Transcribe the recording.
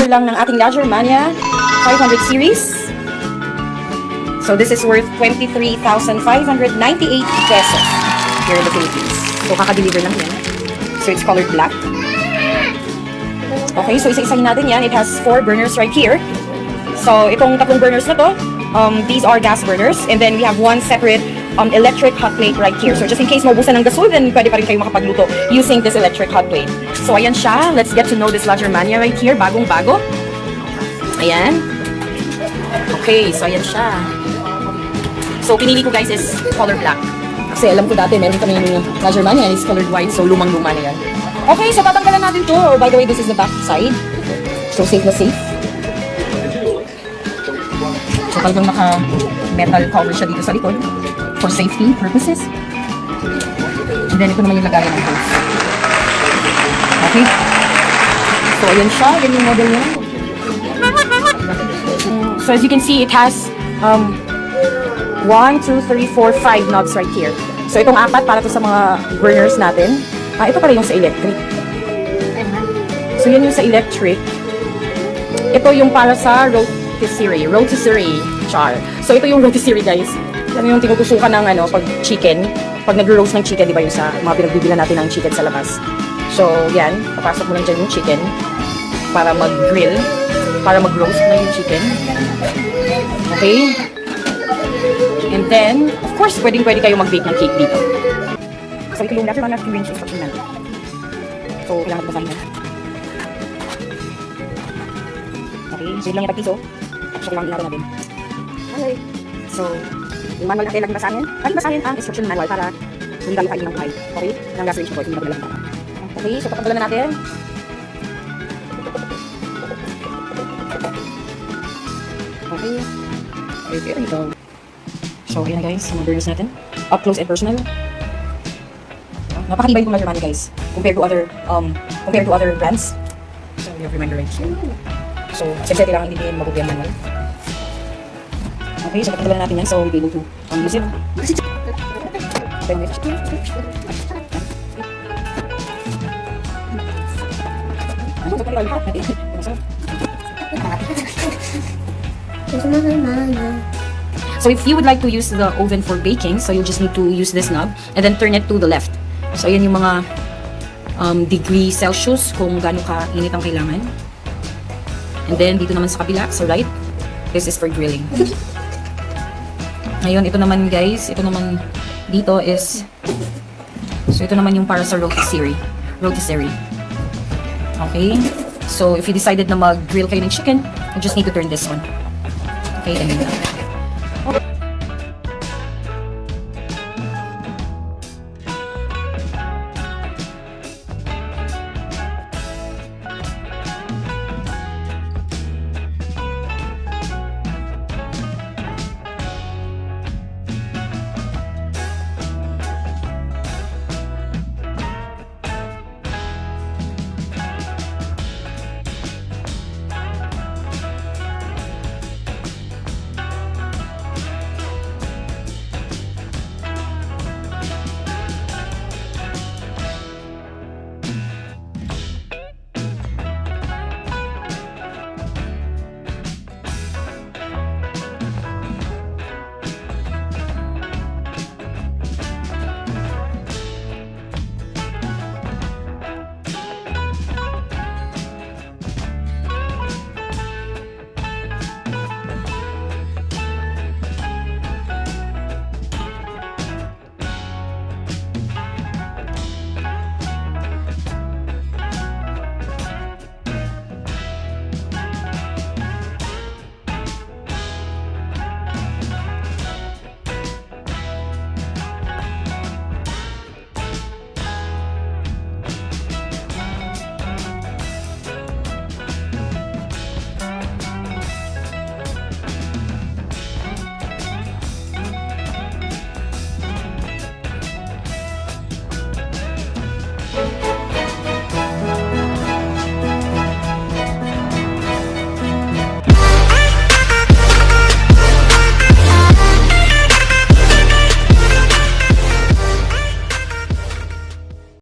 kakadeliver lang ng ating LaGermania 500 series. So this is worth 23,598 pesos here in the Philippines. So kakadeliver lang yan. So it's colored black. Okay, so isa-isahin natin yan. It has 4 burners right here. So itong tatlong burners na to, these are gas burners. And then we have one separate electric hot plate right here. So just in case maubusan ng gasol, then pwede pa rin kayo makapagluto using this electric hot plate. So ayan siya. Let's get to know this LaGermania right here. Bagong-bago. Ayan. Okay, so ayan siya. So pinili ko guys is color black. Kasi alam ko dati meron kami yung LaGermania and it's colored white. So lumang-luma na yan. Okay, so tatanggalan natin to. Oh, by the way, this is the back side. So safe na safe. So talagang naka-metal cover siya dito sa likod for safety purposes. And then ito naman yung lagayan ng hose. Okay. So ayan siya. Yan yung model niya. So as you can see, it has 1, 2, 3, 4, 5 knobs right here. So itong 4 para to sa mga burners natin. Ito pala yung sa electric. So yan yung sa electric. Ito yung para sa rotisserie. Rotisserie char. So ito yung rotisserie guys. Yan yung tinutusukan ng pag chicken. Pag nag-roast ng chicken, di ba yung sa mga pinagbibilan natin ng chicken sa labas. So yan, papasok mo lang dyan yung chicken para mag-grill. Para mag-roast na yung chicken. Okay? And then, of course, pwede kayo mag-bake ng cake dito. So ito yung LaGermania range instruction manual. So kailangan basahin na. Okay, so yun lang yung tag-piso. So kailangan inatin natin. Okay. So, yung manual natin laging basahin. Laging basahin ang instruction manual para hindi tayo kain ng buhay. Okay? Ng gas range po, hindi na paglalang. Okay, so patanggalan na natin. Okay. Okay, there we go. So, ayan guys, mga burners natin. Up close and personal. Napakatibay yung LaGermania guys compared to other brands. So we have reminder right here. So siyempre kailangan hindi din mabuti ang manual. Okay, so patanggalan natin yan so we'll be able to use it. So if you would like to use the oven for baking, so you just need to use this knob and then turn it to the left. So, ayan yung mga degree Celsius kung gaano ka-init ang kailangan. And then, dito naman sa kabila, sa right, this is for grilling. Ngayon, ito naman guys, ito naman dito is, so ito naman yung para sa rotisserie. Okay? So, if you decided na mag-grill kayo ng chicken, you just need to turn this on. Okay, and then,